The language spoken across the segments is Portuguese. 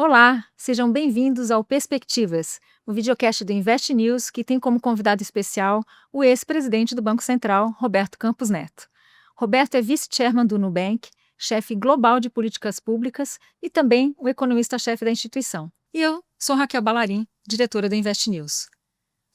Olá, sejam bem-vindos ao Perspectivas, o videocast do Invest News que tem como convidado especial o ex-presidente do Banco Central, Roberto Campos Neto. Roberto é vice-chairman do Nubank, chefe global de políticas públicas e também o economista-chefe da instituição. E eu sou Raquel Ballarin, diretora do Invest News.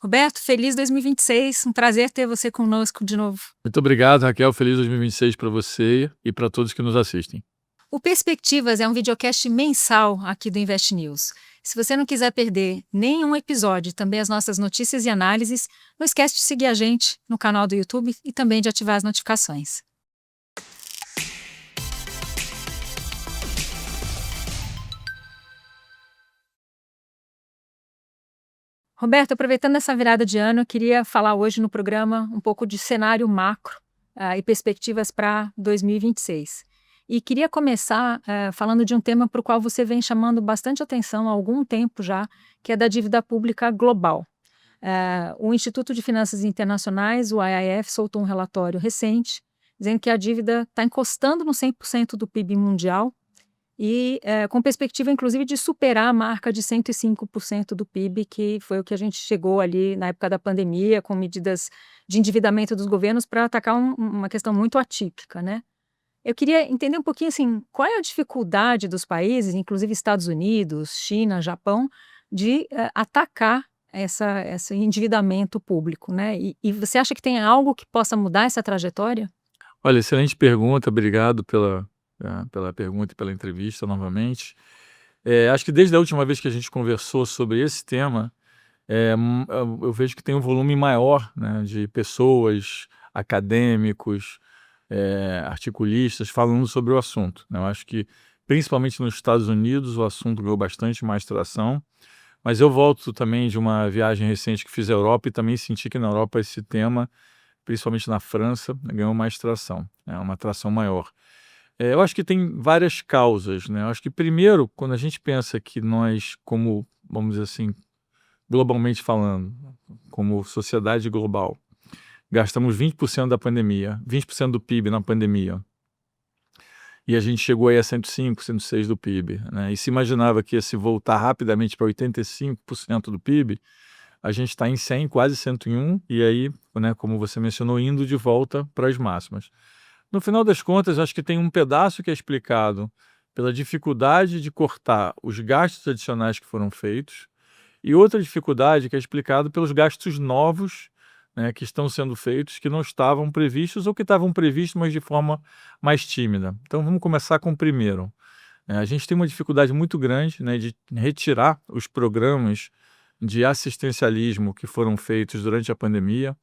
Roberto, feliz 2026, um prazer ter você conosco de novo. Muito obrigado, Raquel. Feliz 2026 para você e para todos que nos assistem. O Perspectivas é um videocast mensal aqui do Invest News. Se você não quiser perder nenhum episódio e também as nossas notícias e análises, não esquece de seguir a gente no canal do YouTube e também de ativar as notificações. Roberto, aproveitando essa virada de ano, eu queria falar hoje no programa um pouco de cenário macro e perspectivas para 2026. E queria começar falando de um tema para o qual você vem chamando bastante atenção há algum tempo já, que é da dívida pública global. O Instituto de Finanças Internacionais, o IIF, soltou um relatório recente, dizendo que a dívida está encostando no 100% do PIB mundial e com perspectiva, inclusive, de superar a marca de 105% do PIB, que foi o que a gente chegou ali na época da pandemia, com medidas de endividamento dos governos para atacar uma questão muito atípica, né? Eu queria entender um pouquinho, assim, qual é a dificuldade dos países, inclusive Estados Unidos, China, Japão, de atacar esse endividamento público, né? E você acha que tem algo que possa mudar essa trajetória? Olha, excelente pergunta. Obrigado pela pergunta e pela entrevista novamente. Acho que desde a última vez que a gente conversou sobre esse tema, eu vejo que tem um volume maior, né, de pessoas, acadêmicos, articulistas falando sobre o assunto, né? Eu acho que, principalmente nos Estados Unidos, o assunto ganhou bastante mais tração, mas eu volto também de uma viagem recente que fiz à Europa e também senti que na Europa esse tema, principalmente na França, ganhou mais tração, né, uma tração maior. Eu acho que tem várias causas, né? Eu acho que, primeiro, quando a gente pensa que nós, como, vamos dizer assim, globalmente falando, como sociedade global, gastamos 20% da pandemia, 20% do PIB na pandemia, e a gente chegou aí a 105, 106 do PIB, né? E se imaginava que ia se voltar rapidamente para 85% do PIB, a gente está em 100, quase 101, e aí, né, como você mencionou, indo de volta para as máximas. No final das contas, acho que tem um pedaço que é explicado pela dificuldade de cortar os gastos adicionais que foram feitos, e outra dificuldade que é explicado pelos gastos novos, né, que estão sendo feitos, que não estavam previstos ou que estavam previstos, mas de forma mais tímida. Então vamos começar com o primeiro. A gente tem uma dificuldade muito grande, né, de retirar os programas de assistencialismo que foram feitos durante a pandemia.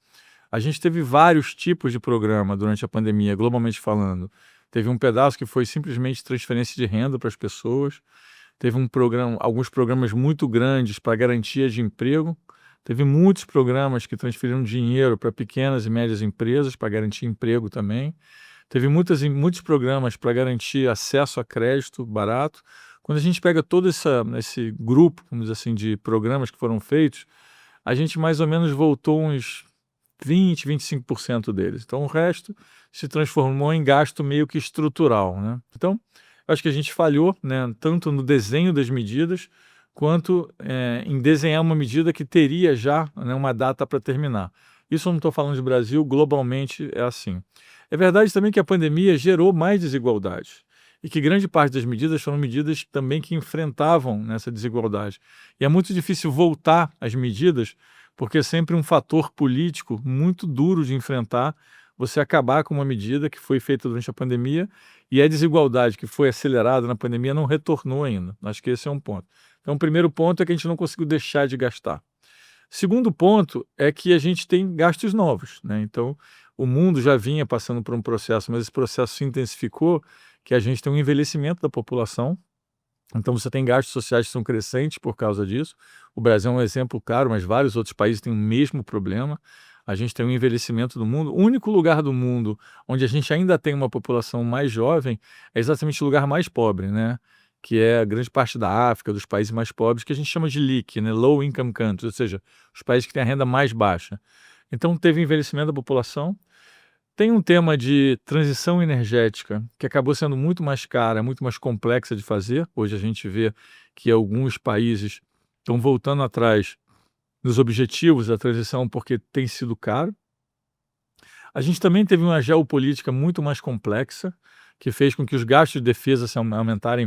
A gente teve vários tipos de programa durante a pandemia, globalmente falando. Teve um pedaço que foi simplesmente transferência de renda para as pessoas. Teve alguns programas muito grandes para garantia de emprego. Teve muitos programas que transferiram dinheiro para pequenas e médias empresas para garantir emprego também. Teve muitos programas para garantir acesso a crédito barato. Quando a gente pega todo esse grupo, vamos dizer assim, de programas que foram feitos, a gente mais ou menos voltou uns 20, 25% deles. Então o resto se transformou em gasto meio que estrutural, né? Então, acho que a gente falhou, né, tanto no desenho das medidas, quanto em desenhar uma medida que teria já, né, uma data para terminar. Isso eu não estou falando de Brasil, globalmente é assim. É verdade também que a pandemia gerou mais desigualdade e que grande parte das medidas foram medidas também que enfrentavam nessa desigualdade. E é muito difícil voltar às medidas, porque é sempre um fator político muito duro de enfrentar você acabar com uma medida que foi feita durante a pandemia e a desigualdade que foi acelerada na pandemia não retornou ainda. Acho que esse é um ponto. Então, o primeiro ponto é que a gente não conseguiu deixar de gastar. Segundo ponto é que a gente tem gastos novos, né? Então, o mundo já vinha passando por um processo, mas esse processo se intensificou, que a gente tem um envelhecimento da população. Então, você tem gastos sociais que são crescentes por causa disso. O Brasil é um exemplo claro, mas vários outros países têm o mesmo problema. A gente tem um envelhecimento do mundo. O único lugar do mundo onde a gente ainda tem uma população mais jovem é exatamente o lugar mais pobre, né? Que é a grande parte da África, dos países mais pobres, que a gente chama de LIC, né? Low Income Countries, ou seja, os países que têm a renda mais baixa. Então, teve envelhecimento da população. Tem um tema de transição energética que acabou sendo muito mais cara, muito mais complexa de fazer. Hoje a gente vê que alguns países estão voltando atrás dos objetivos da transição porque tem sido caro. A gente também teve uma geopolítica muito mais complexa, que fez com que os gastos de defesa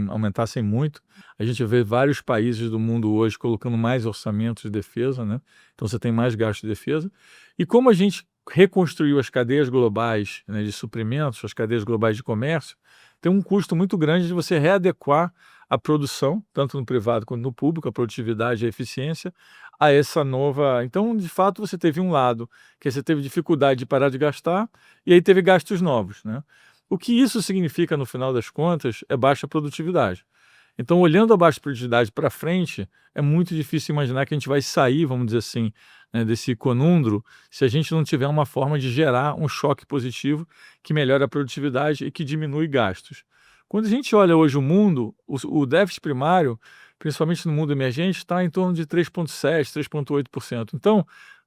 aumentassem muito. A gente vê vários países do mundo hoje colocando mais orçamentos de defesa, né? Então você tem mais gastos de defesa. E como a gente reconstruiu as cadeias globais, né, de suprimentos, as cadeias globais de comércio, tem um custo muito grande de você readequar a produção, tanto no privado quanto no público, a produtividade e a eficiência, a essa nova. Então, de fato, você teve um lado que você teve dificuldade de parar de gastar, e aí teve gastos novos, né? O que isso significa, no final das contas, é baixa produtividade. Então, olhando a baixa produtividade para frente, é muito difícil imaginar que a gente vai sair, vamos dizer assim, né, desse conundro, se a gente não tiver uma forma de gerar um choque positivo que melhora a produtividade e que diminui gastos. Quando a gente olha hoje o mundo, o déficit primário, principalmente no mundo emergente, está em torno de 3,7%, 3,8%. Então,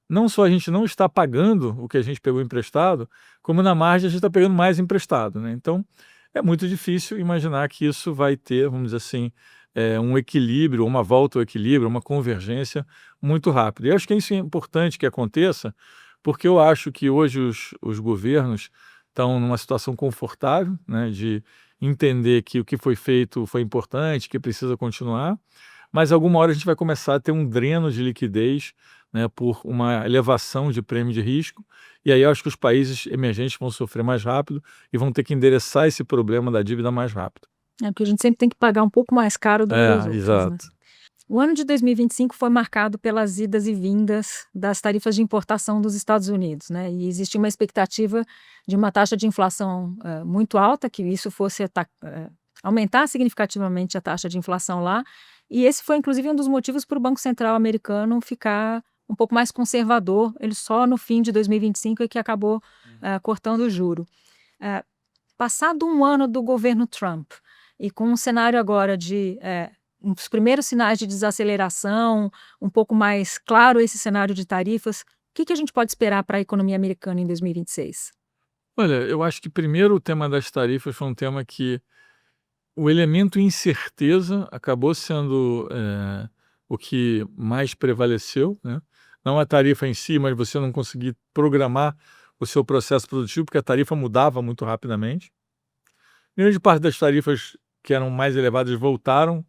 não só a gente não está pagando o que a gente pegou emprestado, como na margem a gente está pegando mais emprestado, né? Então, é muito difícil imaginar que isso vai ter, vamos dizer assim, um equilíbrio, uma volta ao equilíbrio, uma convergência muito rápida. E eu acho que isso é importante que aconteça, porque eu acho que hoje os governos estão numa situação confortável, né, de entender que o que foi feito foi importante, que precisa continuar, mas alguma hora a gente vai começar a ter um dreno de liquidez, né, por uma elevação de prêmio de risco, e aí eu acho que os países emergentes vão sofrer mais rápido e vão ter que endereçar esse problema da dívida mais rápido. É porque a gente sempre tem que pagar um pouco mais caro do que os outros, né? Exato. O ano de 2025 foi marcado pelas idas e vindas das tarifas de importação dos Estados Unidos, né? E existia uma expectativa de uma taxa de inflação muito alta, que isso fosse aumentar significativamente a taxa de inflação lá. E esse foi, inclusive, um dos motivos para o Banco Central americano ficar um pouco mais conservador. Ele só no fim de 2025 é que acabou cortando o juro. Passado um ano do governo Trump e com um cenário agora de os primeiros sinais de desaceleração, um pouco mais claro esse cenário de tarifas, o que a gente pode esperar para a economia americana em 2026? Olha, eu acho que primeiro o tema das tarifas foi um tema que o elemento incerteza acabou sendo o que mais prevaleceu, né? Não a tarifa em si, mas você não conseguir programar o seu processo produtivo, porque a tarifa mudava muito rapidamente. Grande parte das tarifas que eram mais elevadas voltaram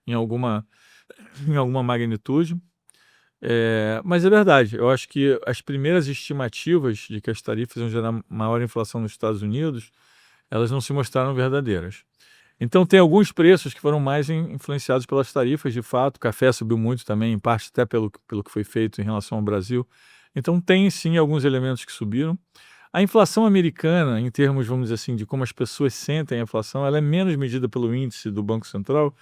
em alguma magnitude. Mas é verdade, eu acho que as primeiras estimativas de que as tarifas iam gerar maior inflação nos Estados Unidos, elas não se mostraram verdadeiras. Então tem alguns preços que foram mais influenciados pelas tarifas, de fato. O café subiu muito também, em parte até pelo que foi feito em relação ao Brasil. Então tem sim alguns elementos que subiram. A inflação americana, em termos, vamos dizer assim, de como as pessoas sentem a inflação, ela é menos medida pelo índice do Banco Central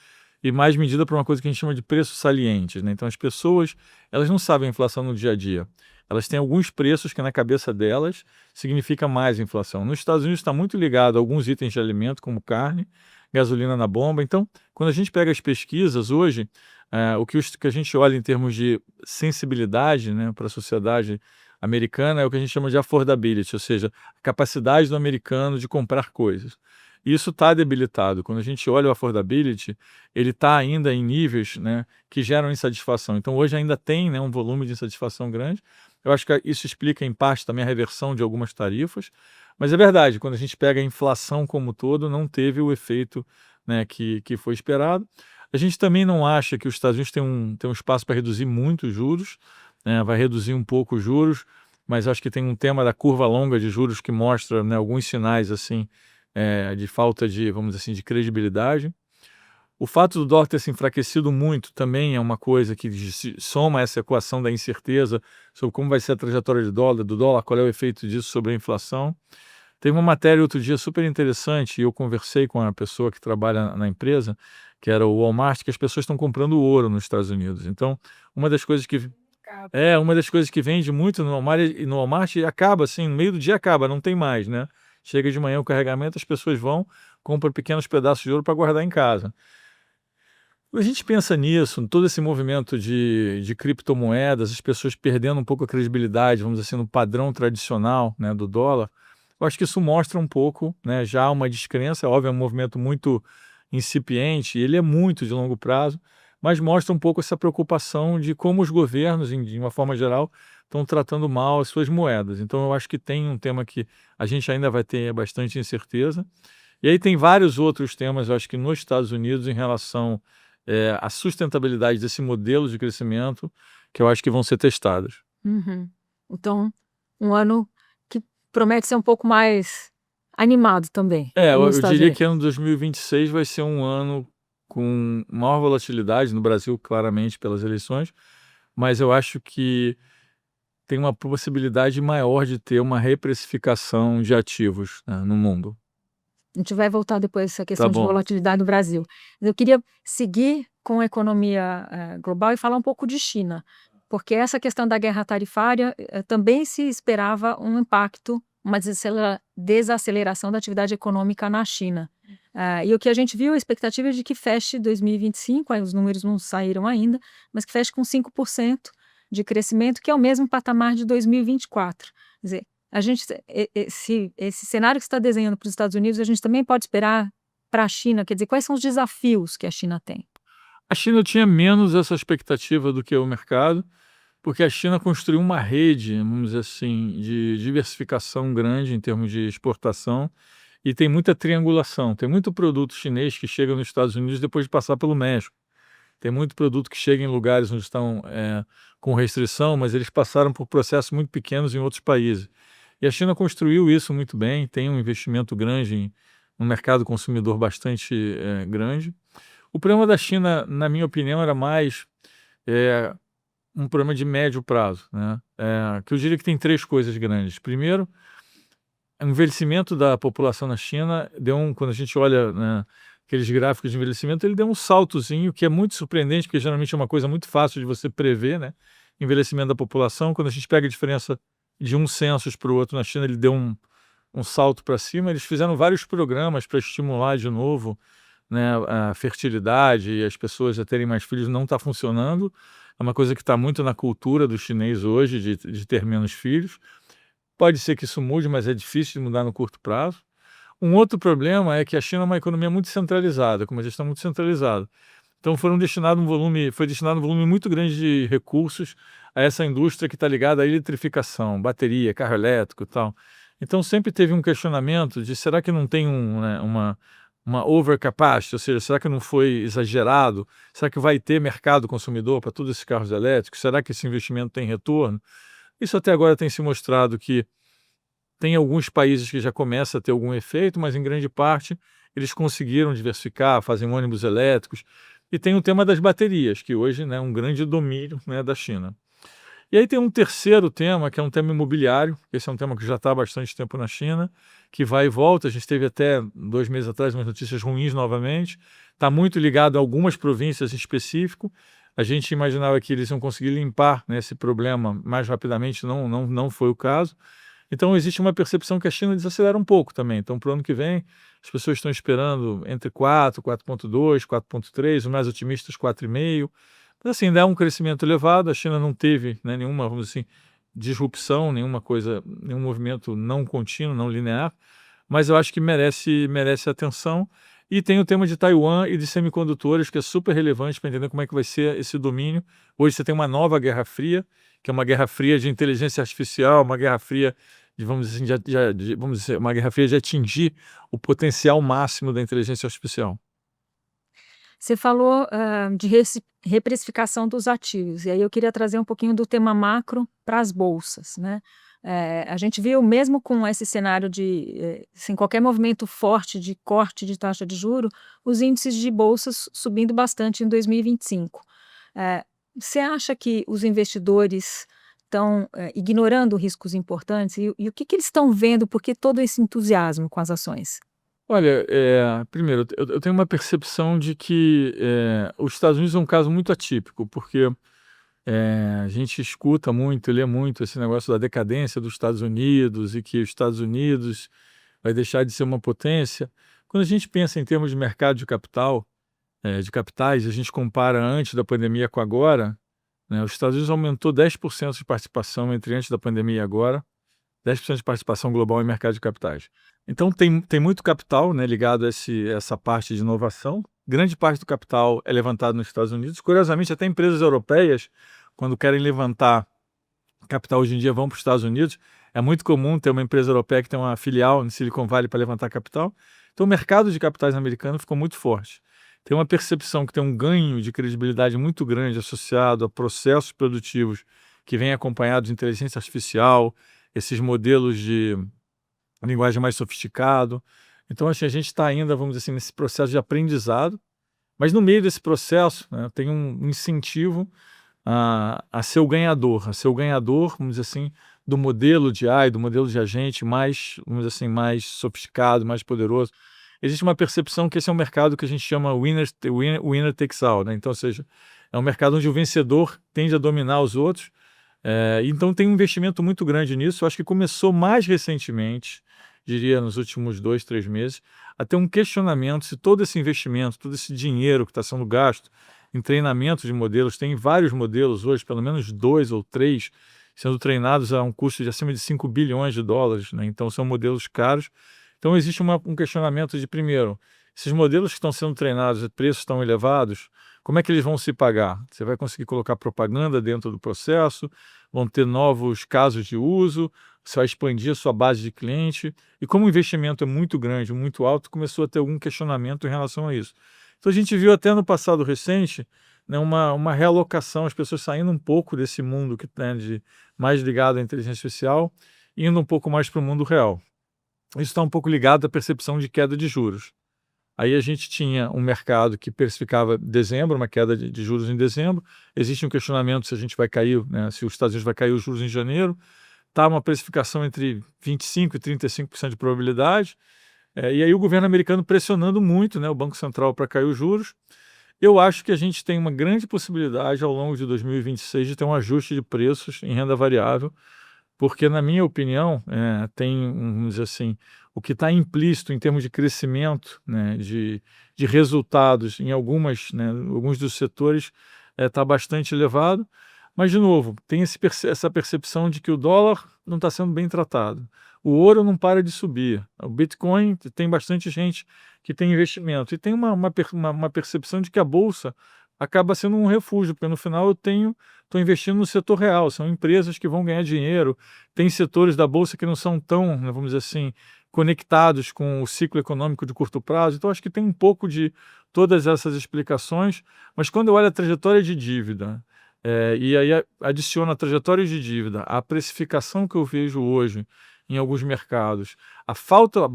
e mais medida por uma coisa que a gente chama de preços salientes, né? Então as pessoas, elas não sabem a inflação no dia a dia. Elas têm alguns preços que na cabeça delas significa mais inflação. Nos Estados Unidos está muito ligado a alguns itens de alimento, como carne, gasolina na bomba. Então, quando a gente pega as pesquisas hoje, o que a gente olha em termos de sensibilidade, né, para a sociedade americana é o que a gente chama de affordability, ou seja, a capacidade do americano de comprar coisas. Isso está debilitado. Quando a gente olha o affordability, ele está ainda em níveis, né, que geram insatisfação. Então, hoje ainda tem, né, um volume de insatisfação grande. Eu acho que isso explica, em parte, também a reversão de algumas tarifas. Mas é verdade, quando a gente pega a inflação como um todo, não teve o efeito, né, que foi esperado. A gente também não acha que os Estados Unidos tem um espaço para reduzir muito os juros, né, vai reduzir um pouco os juros, mas acho que tem um tema da curva longa de juros que mostra, né, alguns sinais assim, de falta de, vamos dizer assim, de credibilidade. O fato do dólar ter se enfraquecido muito também é uma coisa que soma essa equação da incerteza sobre como vai ser a trajetória do dólar, qual é o efeito disso sobre a inflação. Tem uma matéria outro dia super interessante, e eu conversei com uma pessoa que trabalha na empresa, que era o Walmart, que as pessoas estão comprando ouro nos Estados Unidos. Então, uma das coisas que vende muito no Walmart e acaba assim, no meio do dia acaba, não tem mais, né? Chega de manhã o carregamento, as pessoas vão, compram pequenos pedaços de ouro para guardar em casa. Quando a gente pensa nisso, todo esse movimento de criptomoedas, as pessoas perdendo um pouco a credibilidade, vamos dizer assim, no padrão tradicional, né, do dólar, Eu acho que isso mostra um pouco, né, já uma descrença, óbvio, é um movimento muito incipiente, ele é muito de longo prazo, mas mostra um pouco essa preocupação de como os governos, de uma forma geral, estão tratando mal as suas moedas. Então, eu acho que tem um tema que a gente ainda vai ter bastante incerteza. E aí tem vários outros temas, eu acho que nos Estados Unidos, em relação à sustentabilidade desse modelo de crescimento, que eu acho que vão ser testados. Uhum. Então, um ano que promete ser um pouco mais animado também Eu nos eu Estados diria que Unidos. ano 2026 vai ser um ano com maior volatilidade no Brasil, claramente pelas eleições, mas eu acho que tem uma possibilidade maior de ter uma reprecificação de ativos, né, no mundo. A gente vai voltar depois essa Tá questão de bom. volatilidade no Brasil. Mas eu queria seguir com a economia global e falar um pouco de China, porque essa questão da guerra tarifária também se esperava um impacto, uma desaceleração da atividade econômica na China. E o que a gente viu, a expectativa é de que feche 2025, aí os números não saíram ainda, mas que feche com 5% de crescimento, que é o mesmo patamar de 2024. Quer dizer, a gente, esse cenário que você está desenhando para os Estados Unidos, a gente também pode esperar para a China, quer dizer, quais são os desafios que a China tem? A China tinha menos essa expectativa do que o mercado, porque a China construiu uma rede, vamos dizer assim, de diversificação grande em termos de exportação e tem muita triangulação. Tem muito produto chinês que chega nos Estados Unidos depois de passar pelo México. Tem muito produto que chega em lugares onde estão com restrição, mas eles passaram por processos muito pequenos em outros países. E a China construiu isso muito bem, tem um investimento grande no mercado consumidor bastante grande. O problema da China, na minha opinião, era mais eh, um problema de médio prazo, né? Que eu diria que tem três coisas grandes. Primeiro, o envelhecimento da população na China quando a gente olha, né, aqueles gráficos de envelhecimento, ele deu um saltozinho que é muito surpreendente, porque geralmente é uma coisa muito fácil de você prever, né? Envelhecimento da população. Quando a gente pega a diferença de um census para o outro na China, ele deu um salto para cima. Eles fizeram vários programas para estimular de novo, né, a fertilidade e as pessoas a terem mais filhos. Não está funcionando. É uma coisa que está muito na cultura do chinês hoje, de ter menos filhos. Pode ser que isso mude, mas é difícil de mudar no curto prazo. Um outro problema é que a China é uma economia muito centralizada, com uma gestão muito centralizada. Então foi destinado um volume muito grande de recursos a essa indústria que está ligada à eletrificação, bateria, carro elétrico e tal. Então sempre teve um questionamento de será que não tem uma overcapacity, ou seja, será que não foi exagerado? Será que vai ter mercado consumidor para todos esses carros elétricos? Será que esse investimento tem retorno? Isso até agora tem se mostrado que tem alguns países que já começa a ter algum efeito, mas em grande parte eles conseguiram diversificar, fazem ônibus elétricos. E tem o tema das baterias, que hoje, né, é um grande domínio, né, da China. E aí tem um terceiro tema, que é um tema imobiliário. Esse é um tema que já está há bastante tempo na China, que vai e volta. A gente teve até 2 meses atrás umas notícias ruins novamente. Está muito ligado a algumas províncias em específico. A gente imaginava que eles iam conseguir limpar, né, esse problema mais rapidamente, não foi o caso. Então existe uma percepção que a China desacelera um pouco também. Então, para o ano que vem, as pessoas estão esperando entre 4, 4,2, 4,3, os mais otimistas 4,5. Mas assim, ainda é um crescimento elevado. A China não teve, né, nenhuma, vamos dizer assim, disrupção, nenhuma coisa, nenhum movimento não contínuo, não linear, mas eu acho que merece atenção. E tem o tema de Taiwan e de semicondutores, que é super relevante para entender como é que vai ser esse domínio. Hoje você tem uma nova Guerra Fria, que é uma Guerra Fria de inteligência artificial, uma Guerra Fria de, vamos dizer assim, vamos dizer, uma Guerra Fria de atingir o potencial máximo da inteligência artificial. Você falou de reprecificação dos ativos, e aí eu queria trazer um pouquinho do tema macro para as bolsas, né? A gente viu, mesmo com esse cenário sem qualquer movimento forte de corte de taxa de juro, os índices de bolsas subindo bastante em 2025. Você acha que os investidores estão ignorando riscos importantes? E o que eles estão vendo? Por que todo esse entusiasmo com as ações? Olha, primeiro, eu tenho uma percepção de que os Estados Unidos é um caso muito atípico, porque a gente escuta muito, lê muito esse negócio da decadência dos Estados Unidos e que os Estados Unidos vai deixar de ser uma potência. Quando a gente pensa em termos de mercado de capital, de capitais, a gente compara antes da pandemia com agora, né, os Estados Unidos aumentou 10% de participação entre antes da pandemia e agora. 10% de participação global em mercado de capitais. Então, tem muito capital, né, ligado a essa parte de inovação. Grande parte do capital é levantado nos Estados Unidos. Curiosamente, até empresas europeias, quando querem levantar capital hoje em dia, vão para os Estados Unidos. É muito comum ter uma empresa europeia que tem uma filial no Silicon Valley para levantar capital. Então, o mercado de capitais americano ficou muito forte. Tem uma percepção que tem um ganho de credibilidade muito grande associado a processos produtivos que vêm acompanhados de inteligência artificial, esses modelos de linguagem mais sofisticado. Então, assim, a gente está ainda, vamos dizer assim, nesse processo de aprendizado, mas no meio desse processo, né, tem um incentivo a ser o ganhador, vamos dizer assim, do modelo de AI, do modelo de agente mais, vamos dizer assim, mais sofisticado, mais poderoso. Existe uma percepção que esse é um mercado que a gente chama winner takes all, né? Então, ou seja, é um mercado onde o vencedor tende a dominar os outros. Então tem um investimento muito grande nisso. Eu acho que começou mais recentemente, diria nos últimos 2, 3 meses, a ter um questionamento se todo esse investimento, todo esse dinheiro que está sendo gasto em treinamento de modelos, tem vários modelos hoje, pelo menos 2 ou 3, sendo treinados a um custo de acima de 5 bilhões de dólares, né? Então são modelos caros. Então existe um questionamento de, primeiro, esses modelos que estão sendo treinados, os preços tão elevados, como é que eles vão se pagar? Você vai conseguir colocar propaganda dentro do processo, vão ter novos casos de uso, você vai expandir a sua base de cliente, e como o investimento é muito grande, muito alto, começou a ter algum questionamento em relação a isso. Então a gente viu até no passado recente, né, uma realocação, as pessoas saindo um pouco desse mundo que tem mais ligado à inteligência artificial, indo um pouco mais para o mundo real. Isso está um pouco ligado à percepção de queda de juros. Aí a gente tinha um mercado que precificava dezembro, uma queda de juros em dezembro. Existe um questionamento se a gente vai cair, né, se os Estados Unidos vai cair os juros em janeiro. Está uma precificação entre 25% e 35% de probabilidade. E aí o governo americano pressionando muito, né, o Banco Central para cair os juros. Eu acho que a gente tem uma grande possibilidade ao longo de 2026 de ter um ajuste de preços em renda variável, porque, na minha opinião, tem, vamos dizer assim, o que está implícito em termos de crescimento, né, de resultados em alguns dos setores está bastante elevado, mas, de novo, tem essa percepção de que o dólar não está sendo bem tratado, o ouro não para de subir, o Bitcoin tem bastante gente que tem investimento, e tem uma percepção de que a Bolsa acaba sendo um refúgio, porque no final estou investindo no setor real, são empresas que vão ganhar dinheiro, tem setores da Bolsa que não são tão, né, vamos dizer assim, conectados com o ciclo econômico de curto prazo, então acho que tem um pouco de todas essas explicações, mas quando eu olho a trajetória de dívida, e aí adiciono a trajetória de dívida, a precificação que eu vejo hoje em alguns mercados, a falta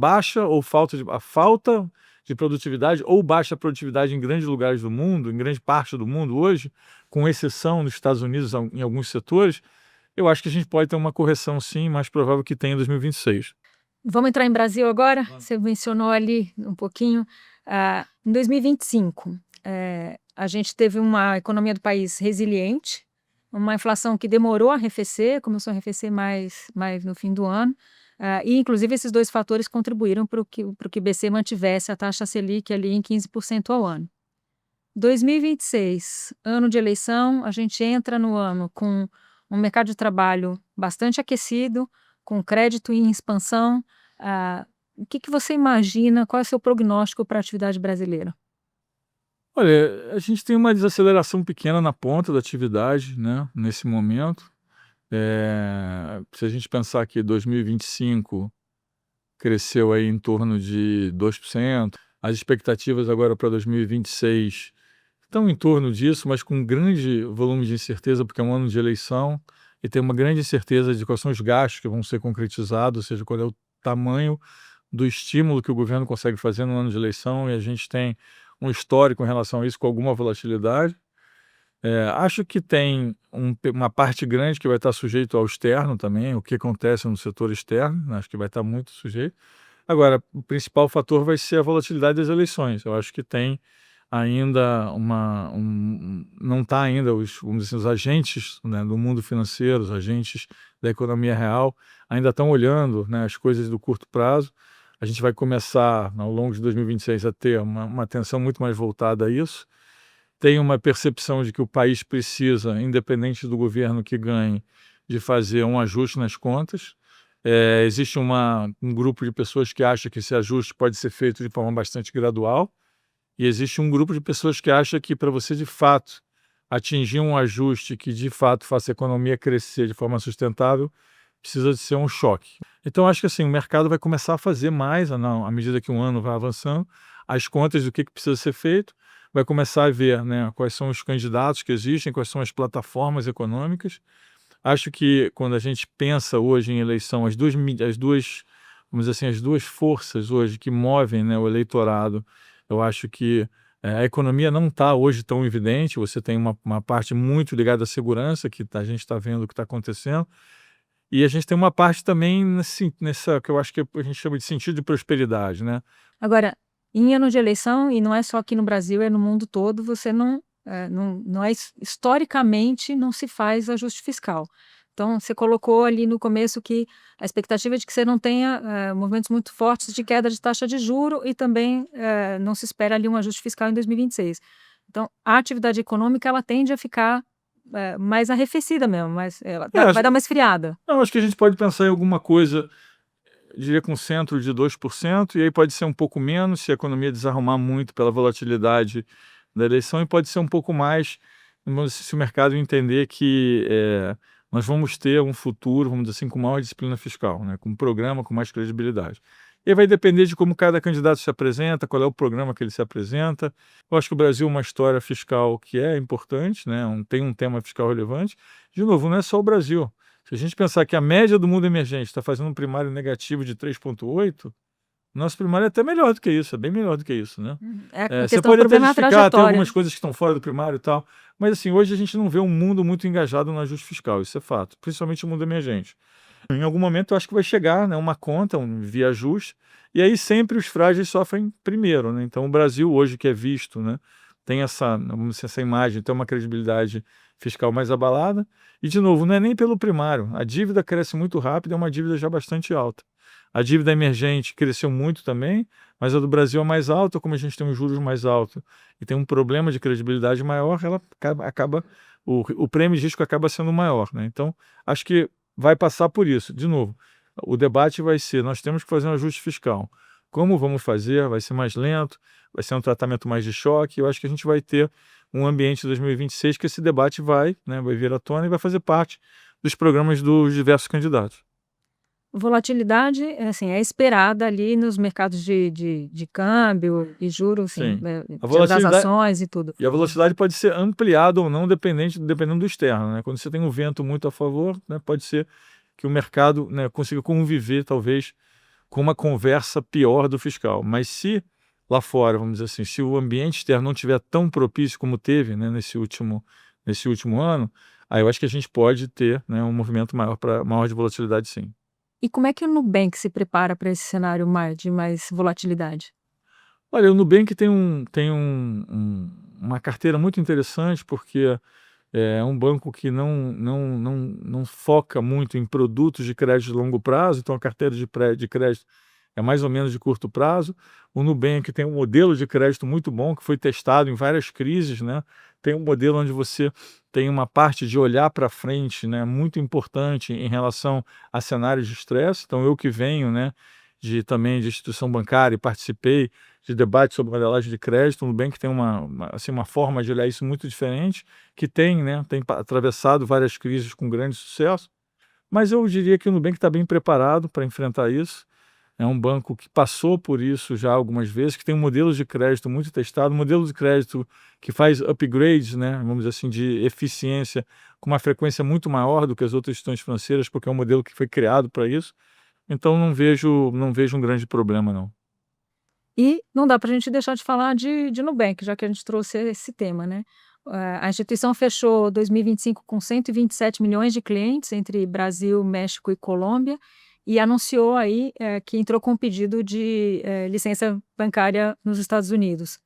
de produtividade ou baixa produtividade em grandes lugares do mundo, em grande parte do mundo hoje, com exceção dos Estados Unidos em alguns setores, eu acho que a gente pode ter uma correção sim, mais provável que tenha em 2026. Vamos entrar em Brasil agora? Vamos. Você mencionou ali um pouquinho. Em 2025, a gente teve uma economia do país resiliente, uma inflação que demorou a arrefecer, começou a arrefecer mais no fim do ano, e inclusive esses dois fatores contribuíram para que o BC mantivesse a taxa Selic ali em 15% ao ano. 2026, ano de eleição, a gente entra no ano com um mercado de trabalho bastante aquecido, com crédito em expansão. O que você imagina, qual é o seu prognóstico para a atividade brasileira? Olha, a gente tem uma desaceleração pequena na ponta da atividade, né, nesse momento. Se a gente pensar que 2025 cresceu aí em torno de 2%, as expectativas agora para 2026 estão em torno disso, mas com um grande volume de incerteza, porque é um ano de eleição e tem uma grande incerteza de quais são os gastos que vão ser concretizados, ou seja, qual é o tamanho do estímulo que o governo consegue fazer no ano de eleição, e a gente tem um histórico em relação a isso com alguma volatilidade. Acho que tem uma parte grande que vai estar sujeito ao externo também, o que acontece no setor externo, né, acho que vai estar muito sujeito. Agora, o principal fator vai ser a volatilidade das eleições. Eu acho que tem ainda não está ainda vamos dizer, os agentes, né, do mundo financeiro, os agentes da economia real, ainda estão olhando, né, as coisas do curto prazo. A gente vai começar, ao longo de 2026, a ter uma atenção muito mais voltada a isso. Tem uma percepção de que o país precisa, independente do governo que ganhe, de fazer um ajuste nas contas. Existe um grupo de pessoas que acha que esse ajuste pode ser feito de forma bastante gradual, e existe um grupo de pessoas que acha que para você, de fato, atingir um ajuste que, de fato, faça a economia crescer de forma sustentável, precisa de ser um choque. Então, acho que assim, o mercado vai começar a fazer mais, à medida que um ano vai avançando, as contas do que precisa ser feito, vai começar a ver, né, quais são os candidatos que existem, quais são as plataformas econômicas. Acho que quando a gente pensa hoje em eleição, vamos dizer assim, as duas forças hoje que movem, né, o eleitorado, eu acho que a economia não está hoje tão evidente. Você tem uma parte muito ligada à segurança, que a gente está vendo o que está acontecendo, e a gente tem uma parte também nessa que eu acho que a gente chama de sentido de prosperidade, né? Agora, em ano de eleição, e não é só aqui no Brasil, é no mundo todo, você não é historicamente não se faz ajuste fiscal. Então, você colocou ali no começo que a expectativa é de que você não tenha movimentos muito fortes de queda de taxa de juro e também não se espera ali um ajuste fiscal em 2026. Então, a atividade econômica ela tende a ficar mais arrefecida mesmo, vai dar uma esfriada. Não, acho que a gente pode pensar em alguma coisa, diria com centro de 2%, e aí pode ser um pouco menos se a economia desarrumar muito pela volatilidade da eleição, e pode ser um pouco mais se o mercado entender que nós vamos ter um futuro, vamos dizer assim, com maior disciplina fiscal, né, com um programa com mais credibilidade. E aí vai depender de como cada candidato se apresenta, qual é o programa que ele se apresenta. Eu acho que o Brasil é uma história fiscal que é importante, né, tem um tema fiscal relevante. De novo, não é só o Brasil. Se a gente pensar que a média do mundo emergente está fazendo um primário negativo de 3,8, nosso primário é até melhor do que isso, é bem melhor do que isso, né? É a Você questão do pode até problema é a justificar, tem trajetória. algumas coisas que estão fora do primário e tal, mas assim, hoje a gente não vê um mundo muito engajado no ajuste fiscal, isso é fato, principalmente o mundo emergente. Em algum momento eu acho que vai chegar, né, uma conta, via ajuste, e aí sempre os frágeis sofrem primeiro, né? Então o Brasil hoje, que é visto, né, tem vamos dizer, essa imagem, tem uma credibilidade fiscal mais abalada, e de novo, não é nem pelo primário, a dívida cresce muito rápido, é uma dívida já bastante alta. A dívida emergente cresceu muito também, mas a do Brasil é mais alta. Como a gente tem os juros mais altos e tem um problema de credibilidade maior, ela acaba o prêmio de risco acaba sendo maior, né? Então, acho que vai passar por isso. De novo, o debate vai ser: nós temos que fazer um ajuste fiscal. Como vamos fazer? Vai ser mais lento, vai ser um tratamento mais de choque. Eu acho que a gente vai ter um ambiente em 2026 que esse debate vai vir à tona e vai fazer parte dos programas dos diversos candidatos. Volatilidade assim, é esperada ali nos mercados de câmbio e juros, Sim. das ações e tudo. E a velocidade pode ser ampliada ou não, dependendo do externo, né? Quando você tem um vento muito a favor, né, pode ser que o mercado, né, consiga conviver, talvez, com uma conversa pior do fiscal. Mas se lá fora, vamos dizer assim, se o ambiente externo não estiver tão propício como teve, né, nesse último ano, aí eu acho que a gente pode ter, né, um movimento maior de volatilidade, sim. E como é que o Nubank se prepara para esse cenário de mais volatilidade? Olha, o Nubank tem uma carteira muito interessante, porque é um banco que não foca muito em produtos de crédito de longo prazo, então a carteira de crédito é mais ou menos de curto prazo. O Nubank tem um modelo de crédito muito bom, que foi testado em várias crises, né? Tem um modelo onde você tem uma parte de olhar para frente, né, muito importante em relação a cenários de estresse. Então, eu que venho, né, também de instituição bancária e participei de debates sobre modelagem de crédito, o Nubank tem uma forma de olhar isso muito diferente, que tem atravessado várias crises com grande sucesso, mas eu diria que o Nubank está bem preparado para enfrentar isso. É um banco que passou por isso já algumas vezes, que tem um modelo de crédito muito testado, um modelo de crédito que faz upgrades, né, vamos dizer assim, de eficiência com uma frequência muito maior do que as outras instituições financeiras, porque é um modelo que foi criado para isso. Então não vejo um grande problema, não. E não dá para a gente deixar de falar de Nubank, já que a gente trouxe esse tema, né? A instituição fechou 2025 com 127 milhões de clientes entre Brasil, México e Colômbia, e anunciou aí que entrou com um pedido de licença bancária nos Estados Unidos. O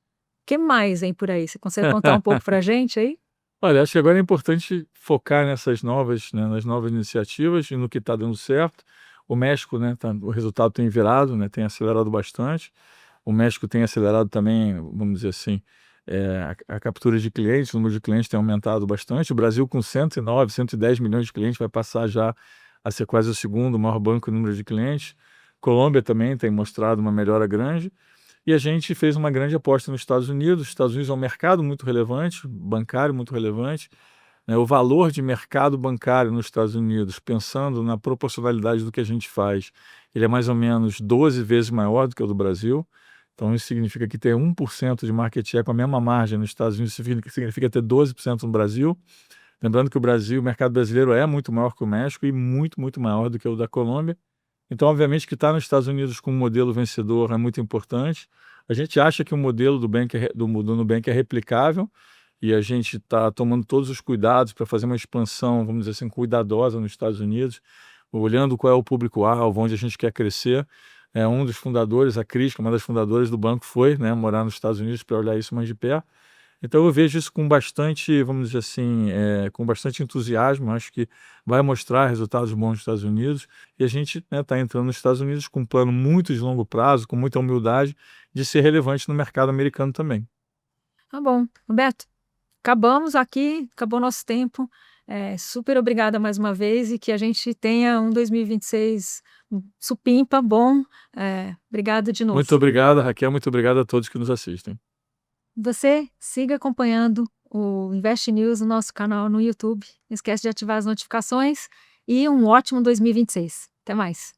que mais vem por aí? Você consegue contar um pouco para a gente aí? Olha, acho que agora é importante focar nessas novas, né, nas novas iniciativas e no que está dando certo. O México, né, o resultado tem virado, né, tem acelerado bastante. O México tem acelerado também, vamos dizer assim, a captura de clientes, o número de clientes tem aumentado bastante. O Brasil, com 109, 110 milhões de clientes, vai passar já a ser quase o segundo maior banco em número de clientes. Colômbia também tem mostrado uma melhora grande. E a gente fez uma grande aposta nos Estados Unidos. Os Estados Unidos é um mercado muito relevante, bancário muito relevante, né? O valor de mercado bancário nos Estados Unidos, pensando na proporcionalidade do que a gente faz, ele é mais ou menos 12 vezes maior do que o do Brasil. Então, isso significa que ter 1% de market share com a mesma margem nos Estados Unidos significa ter 12% no Brasil. Lembrando que o mercado brasileiro é muito maior que o México e muito, muito maior do que o da Colômbia. Então, obviamente, que estar nos Estados Unidos com um modelo vencedor é muito importante. A gente acha que o modelo do Nubank é replicável e a gente está tomando todos os cuidados para fazer uma expansão, vamos dizer assim, cuidadosa nos Estados Unidos, olhando qual é o público-alvo, onde a gente quer crescer. Um dos fundadores, a Cris, uma das fundadoras do banco, foi, né, morar nos Estados Unidos para olhar isso mais de perto. Então eu vejo isso com bastante, vamos dizer assim, com bastante entusiasmo. Acho que vai mostrar resultados bons nos Estados Unidos e a gente está entrando nos Estados Unidos com um plano muito de longo prazo, com muita humildade, de ser relevante no mercado americano também. Tá bom. Roberto, acabamos aqui, acabou nosso tempo. Super obrigada mais uma vez e que a gente tenha um 2026 supimpa, bom. Obrigada de novo. Muito obrigado, Raquel. Muito obrigado a todos que nos assistem. Você siga acompanhando o Invest News no nosso canal no YouTube. Não esquece de ativar as notificações e um ótimo 2026. Até mais.